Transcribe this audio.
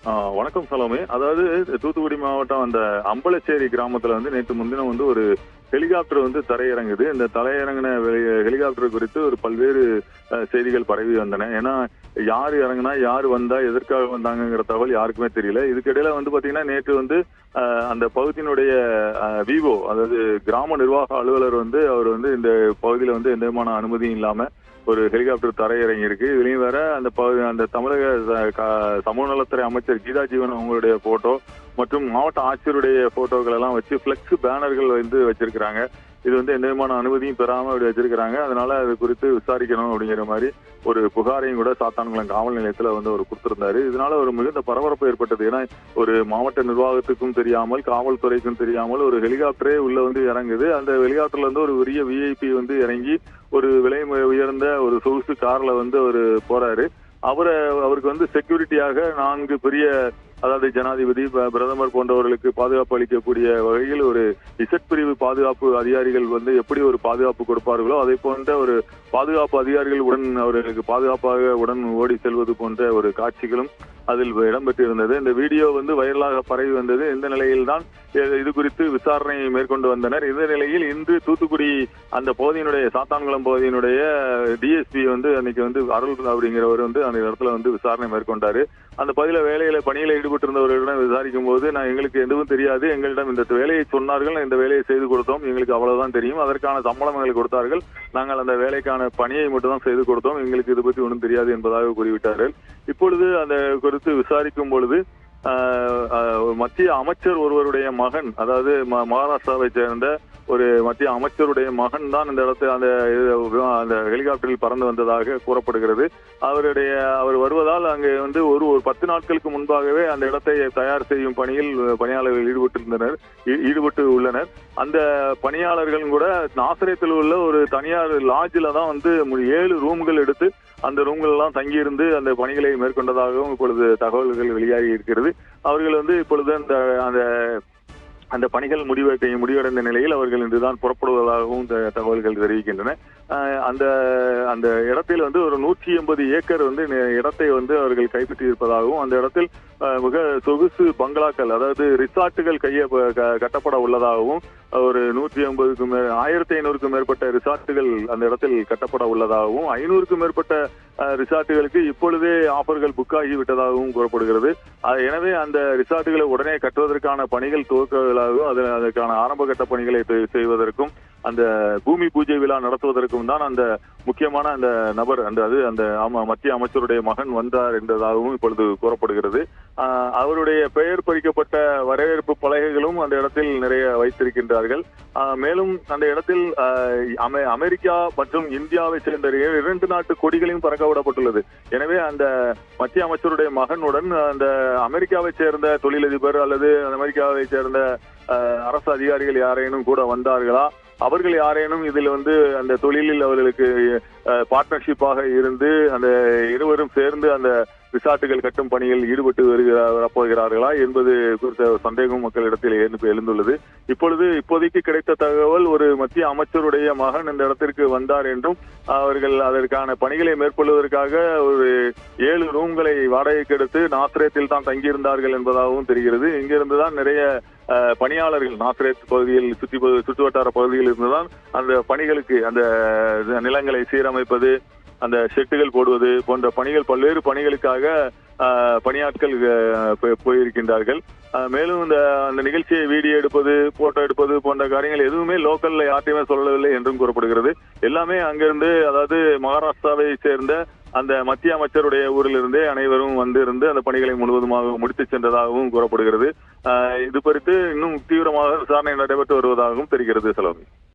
வணக்கம் சலோமி. அதாவது தூத்துக்குடி மாவட்டம் அந்த அம்பலச்சேரி கிராமத்துல நேற்று முன்தினம் ஒரு ஹெலிகாப்டர் தரையிறங்குது. இந்த தலையிறங்கின ஹெலிகாப்டர் குறித்து ஒரு பல்வேறு செய்திகள் பரவி வந்தன. ஏன்னா யார் இறங்குனா, யார் வந்தா, எதற்காக வந்தாங்கிற தகவல் யாருக்குமே தெரியல. இதுக்கிடையில பாத்தீங்கன்னா நேற்று அந்த பகுதியினுடைய விவோ, அதாவது கிராம நிர்வாக அலுவலர் அவர் இந்த பகுதியில எந்த விதமான அனுமதியும் இல்லாம ஒரு ஹெலிகாப்டர் தரையிறங்கி இருக்கு. இதுலயும் வேற அந்த தமிழக சமூக நலத்துறை அமைச்சர் கீதா ஜீவன் அவங்களுடைய போட்டோ மற்றும் மாவட்ட ஆட்சியருடைய போட்டோக்கள் எல்லாம் வச்சு பிளெக்ஸ் பேனர்கள் வச்சிருக்கிறாங்க. இது எந்த விதமான அனுமதியும் பெறாம அப்படி வச்சிருக்கிறாங்க. அதனால அது குறித்து விசாரிக்கணும் அப்படிங்கிற மாதிரி ஒரு புகாரையும் கூட சாத்தான்குளம் காவல் நிலையத்துல அவர் கொடுத்திருந்தாரு. இதனால ஒரு மிகுந்த பரபரப்பு ஏற்பட்டது. ஏன்னா ஒரு மாவட்ட நிர்வாகத்துக்கும் தெரியாமல், காவல்துறைக்கும் தெரியாமல் ஒரு ஹெலிகாப்டரே உள்ள இறங்குது. அந்த ஹெலிகாப்டர்ல ஒரு பெரிய விஐபி இறங்கி ஒரு விலை உயர்ந்த ஒரு சொகுசு கார்ல அவரு போறாரு. அவருக்கு செக்யூரிட்டியாக 4 பெரிய, அதாவது ஜனாதிபதி, பிரதமர் போன்றவர்களுக்கு பாதுகாப்பு அளிக்கக்கூடிய வகையில் ஒரு இசட் பிரிவு பாதுகாப்பு அதிகாரிகள் எப்படி ஒரு பாதுகாப்பு கொடுப்பார்களோ அதை போன்ற ஒரு பாதுகாப்பு அதிகாரிகள் உடன் அவர்களுக்கு பாதுகாப்பாக உடன் ஓடி செல்வது போன்ற ஒரு காட்சிகளும் அதில் இடம்பெற்றிருந்தது. இந்த வீடியோ வைரலாக பரவி வந்தது. இந்த நிலையில் தான் இது குறித்து விசாரணை மேற்கொண்டு வந்தனர். இந்த நிலையில் இன்று தூத்துக்குடி அந்த பகுதியினுடைய சாத்தான்குளம் பகுதியினுடைய டிஎஸ்பி அன்னைக்கு அருள் அப்படிங்கிறவர் அந்த இடத்துல விசாரணை மேற்கொண்டாரு. அந்த பகுதியில பணியில ஈடுபட்டிருந்தவர்களிடம் விசாரிக்கும் போது, எங்களுக்கு எதுவும் தெரியாது, எங்களிடம் இந்த வேலையை சொன்னார்கள், இந்த வேலையை செய்து கொடுத்தோம், எங்களுக்கு அவ்வளவுதான் தெரியும், அதற்கான சம்பளம் எங்களுக்கு கொடுத்தார்கள், நாங்கள் அந்த வேலைக்கான பணியை மட்டும் தான் செய்து கொடுத்தோம், எங்களுக்கு இது பற்றி ஒன்றும் தெரியாது என்பதாக கூறிவிட்டார்கள். இப்பொழுது அந்த குறித்து விசாரிக்கும் பொழுது மத்திய அமைச்சர் ஒருவருடைய மகன், அதாவது மகாராஷ்டிராவை சேர்ந்த ஒரு மத்திய அமைச்சருடைய மகன் தான் இந்த இடத்துல அந்த ஹெலிகாப்டரில் பறந்து வந்ததாக கூறப்படுகிறது. அவர் வருவதால் அங்கே ஒரு 10 நாட்களுக்கு முன்பாகவே அந்த இடத்தை தயார் செய்யும் பணியில் பணியாளர்கள் ஈடுபட்டு உள்ளனர். அந்த பணியாளர்களும் கூட நாசரேத்தில் உள்ள ஒரு தனியார் லாட்ஜில தான் 7 ரூம்கள் எடுத்து அந்த ரூம்கள் எல்லாம் தங்கியிருந்து அந்த பணிகளை மேற்கொண்டதாகவும் இப்பொழுது தகவல்கள் வெளியாகி இருக்கிறது. அவர்கள் இப்பொழுது அந்த பணிகள் முடிவடைந்த நிலையில் அவர்கள் இன்றுதான் புறப்படுவதாகவும் தகவல்கள் தெரிவிக்கின்றன. அந்த இடத்தில் ஒரு 180 ஏக்கர் இடத்தை அவர்கள் கைப்பற்றி இருப்பதாகவும், அந்த இடத்தில் மிக சொகுசு பங்களாக்கள், அதாவது ரிசார்ட்டுகள் கட்டப்பட உள்ளதாகவும், ஒரு 1500க்கும் மேற்பட்ட ரிசார்ட்டுகள் அந்த இடத்தில் கட்டப்பட உள்ளதாகவும், 500க்கும் மேற்பட்ட ரிசார்ட்டுகளுக்கு இப்பொழுதே ஆஃபர்கள் புக் ஆகிவிட்டதாகவும் கூறப்படுகிறது. எனவே அந்த ரிசார்ட்டுகளை உடனே கட்டுவதற்கான பணிகள் துவக்குவதாகவும், அதற்கான ஆரம்ப கட்ட பணிகளை செய்வதற்கும், அந்த பூமி பூஜை விழா நடத்துவதற்கும் தான் அந்த முக்கியமான அந்த நபர் அந்த மத்திய அமைச்சருடைய மகன் வந்தார் என்பதாகவும் இப்பொழுது கூறப்படுகிறது. அவருடைய பெயர் பொறிக்கப்பட்ட வரவேற்பு பலகைகளும் அந்த இடத்தில் நிறைய வைத்திருக்கின்றார்கள். மேலும் அந்த இடத்தில் அமெரிக்கா மற்றும் இந்தியாவை சேர்ந்த 2 நாட்டு கொடிகளையும் பறக்க விடப்பட்டுள்ளது. எனவே அந்த மத்திய அமைச்சருடைய மகனுடன் அந்த அமெரிக்காவை சேர்ந்த தொழிலதிபர் அல்லது அமெரிக்காவை சேர்ந்த அரசு அதிகாரிகள் யாரேனும் கூட வந்தார்களா, அவர்கள் யாரேனும் இதில் அந்த தொழிலில் அவர்களுக்கு பார்ட்னர்ஷிப்பாக இருந்து அந்த இருவரும் சேர்ந்து அந்த ரிசார்ட்டுகள் கட்டும் பணியில் ஈடுபட்டு வரப்போகிறார்களா என்பது குறித்த சந்தேகம் மக்களிடத்தில் எழுந்துள்ளது. இப்போதைக்கு கிடைத்த தகவல், ஒரு மத்திய அமைச்சருடைய மகன் இந்த இடத்திற்கு வந்தார் என்றும், அவர்கள் அதற்கான பணிகளை மேற்கொள்வதற்காக ஒரு 7 ரூம்களை வாடகைக்கு எடுத்து நாசரேத்தில் தான் தங்கியிருந்தார்கள் என்பதாகவும் தெரிகிறது. இங்கிருந்துதான் நிறைய பணியாளர்கள் நாசரேத் பகுதியில் சுற்றுவட்டார பகுதியில் இருந்துதான் அந்த பணிகளுக்கு, அந்த நிலங்களை சீரமைப்பது, அந்த ஷெட்டுகள் போடுவது போன்ற பணிகள், பல்வேறு பணிகளுக்காக பணியாட்கள் போயிருக்கின்றார்கள். மேலும் அந்த நிகழ்ச்சியை வீடியோ எடுப்பது, போட்டோ எடுப்பது போன்ற காரியங்கள் எதுவுமே லோக்கல்ல யார்ட்டையுமே சொல்லவில்லை என்றும் கூறப்படுகிறது. எல்லாமே அங்கிருந்து, அதாவது மகாராஷ்டிராவை சேர்ந்த அந்த மத்திய அமைச்சருடைய ஊரிலிருந்தே அனைவரும் இருந்து அந்த பணிகளை முழுவதுமாக முடித்து சென்றதாகவும் கூறப்படுகிறது. இது குறித்து இன்னும் தீவிரமாக விசாரணை நடைபெற்று வருவதாகவும் தெரிகிறது. செலவு.